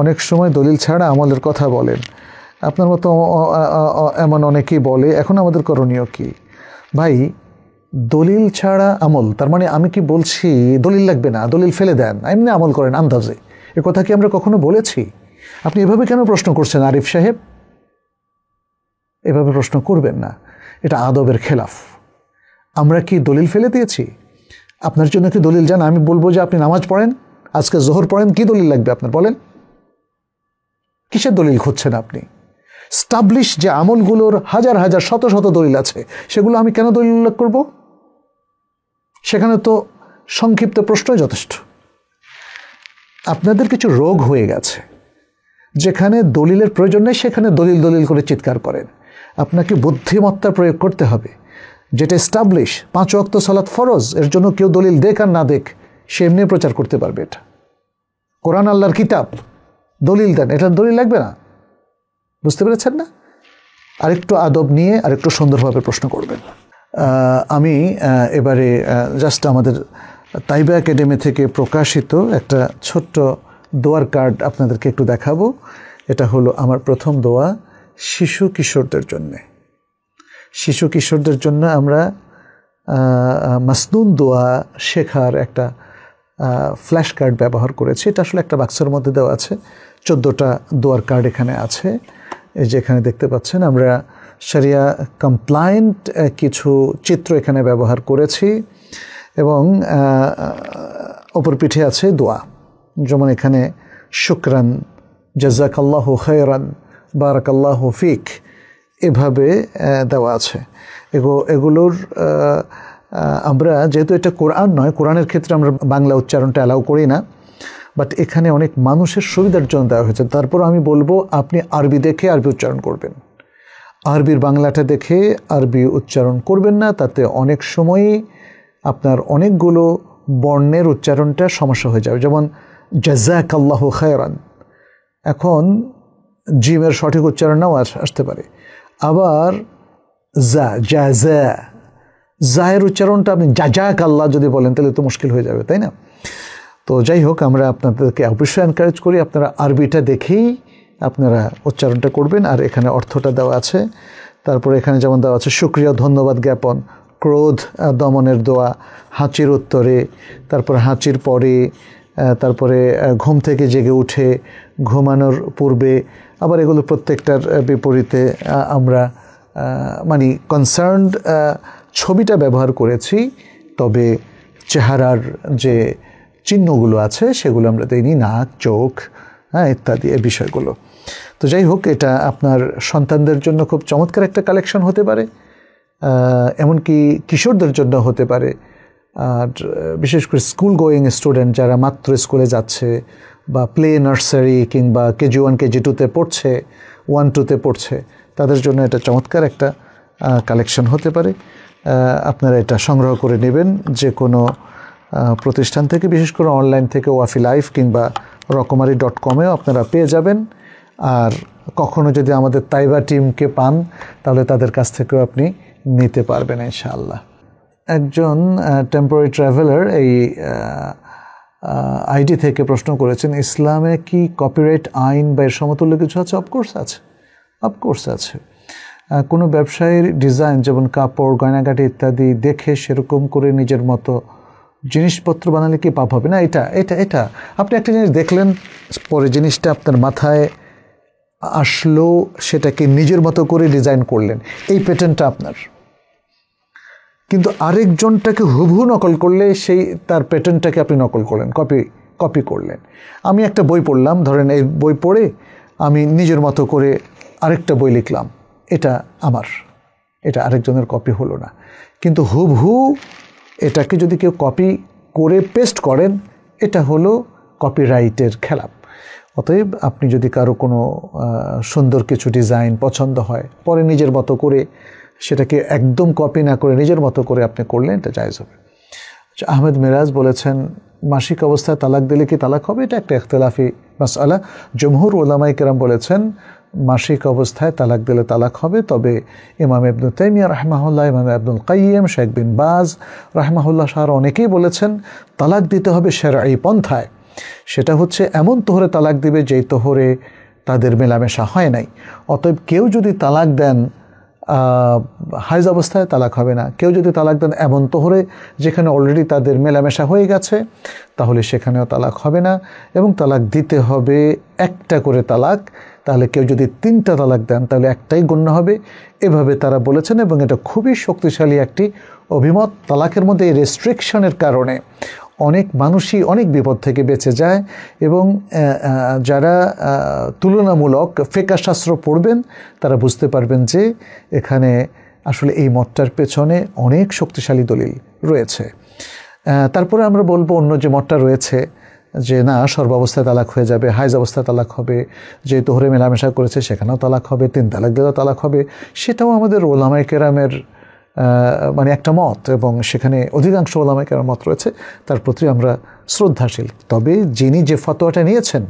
অনেক সময় দলিল ছাড়া আমলের কথা বলেন। আপনার মতো এমন অনেকেই বলে, এখন আমাদের করণীয় কি? ভাই, দলিল ছাড়া আমল, তার মানে আমি কি বলছি দলিল লাগবে না, দলিল ফেলে দেন, এমনি আমল করেন আন্দাজে? এ কথা কি আমরা কখনো বলেছি? আপনি এভাবে কেন প্রশ্ন করছেন আরিফ সাহেব? এভাবে প্রশ্ন করবেন না, এটা আদবের খেলাফ। আমরা কি দলিল ফেলে দিয়েছি? আপনার জন্য কি দলিল জান? আমি বলবো যে আপনি নামাজ পড়েন, আজকে জোহর পড়েন, কি দলিল লাগবে আপনার বলেন? কিসের দলিল খুঁজছেন আপনি? স্টাবলিশ যে আমলগুলোর হাজার হাজার শত শত দলিল আছে, সেগুলো আমি কেন দলিল উল্লেখ করব? সেখানে তো সংক্ষিপ্ত প্রশ্নই যথেষ্ট। আপনাদের কিছু রোগ হয়ে গেছে, যেখানে দলিলের প্রয়োজন নেই সেখানে দলিল দলিল করে চিৎকার করেন। আপনাকে বুদ্ধিমত্তার প্রয়োগ করতে হবে, যেটা এস্টাবলিশ। 5 ওয়াক্ত সালাত ফরজ, এর জন্য কেউ দলিল দেখ আর না দেখ, সে এমনি প্রচার করতে পারবে। এটা কোরআন আল্লাহর কিতাব, দলিল দেন, এটা দলিল লাগবে না। বুঝতে পেরেছেন না? আরেকটু আদব নিয়ে আরেকটু সুন্দরভাবে প্রশ্ন করবেন। আমি এবারে জাস্ট আমাদের তাইবা একাডেমি থেকে প্রকাশিত একটা ছোট্ট দোয়ার কার্ড আপনাদেরকে একটু দেখাবো। এটা হলো আমার প্রথম দোয়া শিশু কিশোরদের জন্যে। শিশু কিশোরদের জন্য আমরা মাসনুন দোয়া শেখার একটা ফ্ল্যাশ কার্ড ব্যবহার করেছি। এটা আসলে একটা বাক্সের মধ্যে দেওয়া আছে, 14টা দোয়ার কার্ড এখানে আছে। এই যে এখানে দেখতে পাচ্ছেন, আমরা শরিয়া কমপ্লায়েন্ট কিছু চিত্র এখানে ব্যবহার করেছি এবং অপর পিঠে আছে দোয়া, যেমন এখানে শুকরান, জাযাকাল্লাহু খায়রান, বারাকাল্লাহু ফিক, এভাবে দেওয়া আছে। এগুলোর আমরা যেহেতু এটা কোরআন নয়, কোরআনের ক্ষেত্রে আমরা বাংলা উচ্চারণটা অ্যালাউ করি না, বাট এখানে অনেক মানুষের সুবিধার জন্য দেওয়া হয়েছে। তারপর আমি বলবো আপনি আরবি দেখে আরবি উচ্চারণ করবেন, আরবির বাংলাটা দেখে আরবি উচ্চারণ করবেন না। তাতে অনেক সময়ই আপনার অনেকগুলো বর্ণের উচ্চারণটা সমস্যা হয়ে যাবে। যেমন জাযাকাল্লাহু খায়রান, এখন জিমের সঠিক উচ্চারণ নাও আসতে পারে। আবার জায়ের উচ্চারণটা আপনি জাযাকাল্লাহ যদি বলেন তাহলে তো মুশকিল হয়ে যাবে, তাই না? তো যাই হোক, আমরা আপনাদেরকে অবশ্যই এনকারেজ করি আপনারা আরবিটা দেখেই আপনারা উচ্চারণটা করবেন। আর এখানে অর্থটা দেওয়া আছে। তারপরে এখানে যেমন দেওয়া আছে শুকরিয়া, ধন্যবাদ জ্ঞাপন, ক্রোধ দমনের দোয়া, হাঁচির উত্তরে, তারপর হাঁচির পরে, তারপরে ঘুম থেকে জেগে উঠে, ঘুমানোর পূর্বে। আবার এগুলো প্রত্যেকটার বিপরীতে আমরা মানে কনসার্নড ছবিটা ব্যবহার করেছি, তবে চেহারার যে চিহ্নগুলো আছে সেগুলো আমরা দেইনি, নাক, চোখ, ইত্যাদি এই বিষয়গুলো। তো যাই হোক, এটা আপনার সন্তানদের জন্য খুব চমৎকার একটা কালেকশন হতে পারে, এমনকি কিশোরদের জন্য হতে পারে। আর বিশেষ করে স্কুল গোয়িং স্টুডেন্ট যারা মাত্র স্কুলে যাচ্ছে বা প্লে নার্সারি কিংবা কেজি 1 কেজি 2তে পড়ছে, 1-2তে পড়ছে, তাদের জন্য এটা চমৎকার একটা কালেকশন হতে পারে। আপনারা এটা সংগ্রহ করে নেবেন যে কোনো প্রতিষ্ঠান থেকে, বিশেষ করে অনলাইন থেকে ওয়াফি লাইফ কিংবা রকমারি.com-এও আপনারা পেয়ে যাবেন। আর কখনো যদি আমাদের তাইবা টিমকে পান তাহলে তাদের কাছ থেকেও আপনি নিতে পারবেন ইনশাআল্লাহ। একজন টেম্পোরারি ট্রাভেলার এই আইডি থেকে প্রশ্ন করেছেন, ইসলামে কি কপিরাইট আইন বা এর সমতুল্য কিছু আছে? অফকোর্স আছে, অফকোর্স আছে। কোনো ব্যবসায়ীর ডিজাইন যেমন কাপড়, গয়নাগাটি ইত্যাদি দেখে সেরকম করে নিজের মতো জিনিসপত্র বানালে কি পাপ হবে না? এটা আপনি একটা জিনিস দেখলেন, পরে জিনিসটা আপনার মাথায় আসলো, সেটাকে নিজের মতো করে ডিজাইন করলেন, এই প্যাটার্নটা আপনার। কিন্তু আরেকজনটাকে হুবহু নকল করলে সেই তার প্যাটার্নটাকে আপনি নকল করলেন, কপি করলেন। আমি একটা বই পড়লাম, ধরেন এই বই পড়ে আমি নিজের মতো করে আরেকটা বই লিখলাম, এটা আমার, এটা আরেকজনের কপি হলো না। কিন্তু হুবহু এটাকে যদি কেউ কপি করে পেস্ট করেন, এটা হলো কপিরাইটের খেলাপ। অতএব আপনি যদি কারো কোনো সুন্দর কিছু ডিজাইন পছন্দ হয়, পরে নিজের মতো করে সেটাকে একদম কপি না করে নিজের মতো করে আপনি করলেন, এটা জায়েজ হবে। আহমেদ মিরাজ বলেছেন, মাসিক অবস্থায় তালাক দিলে কি তালাক হবে? এটা একটা ইখতিলাফি মাসআলা। জমহুর উলামায়ে কেরাম বলেছেন মাসিক অবস্থায় তালাক দিলে তালাক হবে। তবে ইমাম ইবনে তাইমিয়া রাহিমাহুল্লাহ, ইমাম ইবনুল কাইয়্যিম, শেখ বিন বাজ রাহিমাহুল্লাহ সহ অনেকেই বলেছেন তালাক দিতে হবে শারঈ পন্থায়। সেটা হচ্ছে এমন তোহরে তালাক দিবে যেই তোহরে তাদের মেলামেশা হয় নাই। অতএব কেউ যদি তালাক দেন হাইজ অবস্থায়, তালাক হবে না। কেউ যদি তালাক দেন এমন তোহরে যেখানে অলরেডি তাদের মেলামেশা হয়ে গেছে, তাহলে সেখানেও তালাক হবে না, এবং তালাক দিতে হবে একটা করে তালাক। তাহলে কেউ যদি 3টা তালাক দেন তাহলে একটাই গণ্য হবে, এভাবে তারা বলেছেন। এবং এটা খুবই শক্তিশালী একটি অভিমত। তালাকের মধ্যে এই রেস্ট্রিকশনের কারণে অনেক মানুষই অনেক বিপদ থেকে বেঁচে যায়। এবং যারা তুলনামূলক ফিকহ শাস্ত্র পড়বেন তারা বুঝতে পারবেন যে এখানে আসলে এই মতটার পেছনে অনেক শক্তিশালী দলিল রয়েছে। তারপরে আমরা বলবো অন্য যে মতটা রয়েছে যে না, সর্বাবস্থায় তালাক হয়ে যাবে, হাইজ অবস্থায় তালাক হবে, যে তোহরে মেলামেশা করেছে সেখানেও তালাক হবে, 3 তালাক দিলেও তালাক হবে, সেটাও আমাদের ওলামায়ে কেরামের মানে একটা মত, এবং সেখানে অধিকাংশ ওলামায়ে কেরামের মত রয়েছে, তার প্রতি আমরা শ্রদ্ধাশীল। তবে যিনি যে ফতোয়াটা নিয়েছেন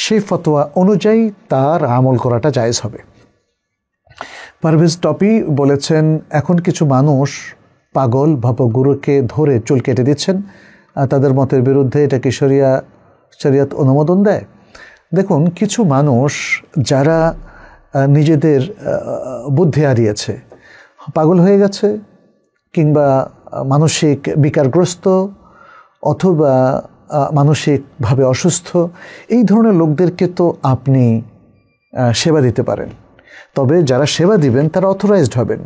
সেই ফতোয়া অনুযায়ী তার আমল করাটা জায়েজ হবে। পারভেজ টপি বলেছেন, এখন কিছু মানুষ পাগল ভাবগুরুকে ধরে চুল কেটে দিচ্ছেন, তাদের মতের বিরুদ্ধে এটা কি শরিয়ত অনুমোদন দেয়? দেখুন, কিছু মানুষ যারা নিজেদের বুদ্ধি হারিয়েছে, পাগল হয়ে গেছে, কিংবা মানসিক বিকারগ্রস্ত অথবা মানসিকভাবে অসুস্থ, এই ধরনের লোকদেরকে তো আপনি সেবা দিতে পারেন। তবে যারা সেবা দিবেন তারা অথরাইজড হবেন,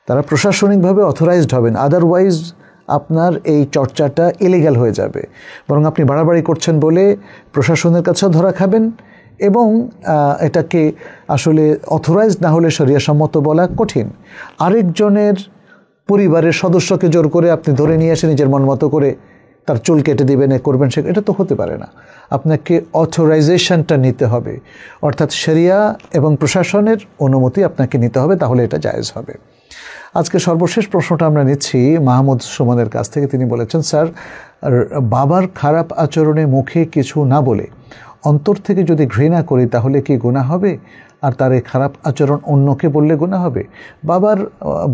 তারা প্রশাসনিকভাবে অথরাইজড হবেন। আদারওয়াইজ আপনার এই চর্চাটা ইলিগ্যাল হয়ে যাবে, বরং আপনি বাড়াবাড়ি করছেন বলে প্রশাসনের কাছেও ধরা খাবেন, এবং এটাকে আসলে অথরাইজড না হলে শরিয়াসম্মত বলা কঠিন। আরেকজনের পরিবারের সদস্যকে জোর করে আপনি ধরে নিয়ে এসে নিজের মন মতো করে তার চুল কেটে দিবেন, করবেন, সে এটা তো হতে পারে না। আপনাকে অথরাইজেশনটা নিতে হবে, অর্থাৎ শরিয়া এবং প্রশাসনের অনুমতি আপনাকে নিতে হবে, তাহলে এটা জায়েজ হবে। আজকে সর্বশেষ প্রশ্নটা আমরা নিচ্ছি মাহমুদ সুমনের কাছ থেকে। তিনি বলেছেন, স্যার, বাবার খারাপ আচরণে মুখে কিছু না বলে অন্তর থেকে যদি ঘৃণা করি তাহলে কি গুনাহ হবে? আর তার এই খারাপ আচরণ অন্যকে বললে গুনাহ হবে? বাবার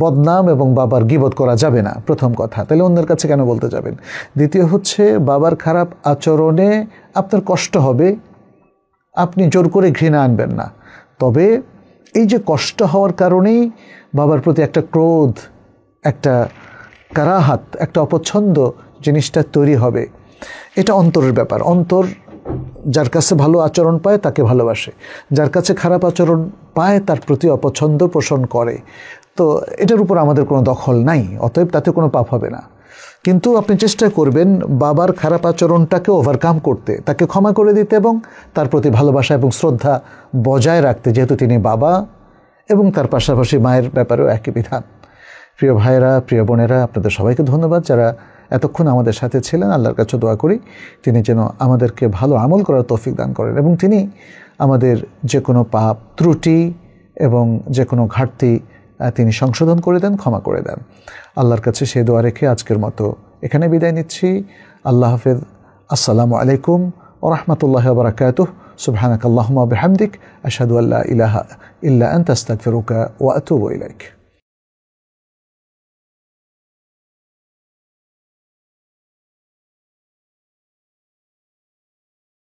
বদনাম এবং বাবার গীবত করা যাবে না, প্রথম কথা। তাহলে অন্যের কাছে কেন বলতে যাবেন? দ্বিতীয় হচ্ছে, বাবার খারাপ আচরণে আপনার কষ্ট হবে, আপনি জোর করে ঘৃণা আনবেন না। তবে এই যে কষ্ট হওয়ার কারণেই বাবার প্রতি একটা ক্রোধ, একটা কারাহাত, একটা অপছন্দ জিনিসটা তৈরি হবে, এটা অন্তরের ব্যাপার। অন্তর যার কাছে ভালো আচরণ পায় তাকে ভালোবাসে, যার কাছে খারাপ আচরণ পায় তার প্রতি অপছন্দ পোষণ করে। তো এটার উপর আমাদের কোনো দখল নাই, অতএব তাতে কোনো পাপ হবে না। কিন্তু আপনি চেষ্টা করবেন বাবার খারাপ আচরণটাকে ওভারকাম করতে, তাকে ক্ষমা করে দিতে এবং তার প্রতি ভালোবাসা এবং শ্রদ্ধা বজায় রাখতে, যেহেতু তিনি বাবা, এবং তার পাশাপাশি মায়ের ব্যাপারেও একই বিধান। প্রিয় ভাইয়েরা, প্রিয় বোনেরা, আপনাদের সবাইকে ধন্যবাদ যারা এতক্ষণ আমাদের সাথে ছিলেন। আল্লাহর কাছে দোয়া করি তিনি যেন আমাদেরকে ভালো আমল করার তৌফিক দান করেন, এবং তিনি আমাদের যে কোনো পাপ ত্রুটি এবং যে কোনো ঘাটতি তিনি সংশোধন করে দেন, ক্ষমা করে দেন। আল্লাহর কাছে সেই দোয়া রেখে আজকের মতো এখানে বিদায় নিচ্ছি। আল্লাহ হাফেজ। আসসালামু আলাইকুম ওয়া রাহমাতুল্লাহি ওয়া বারাকাতুহু। সুবহানাকাল্লাহুম্মা ওয়া বিহামদিক, আশহাদু আল্লা ইলাহা ইল্লা আনতা, আস্তাগফিরুকা ওয়া আতুবু ইলাইক।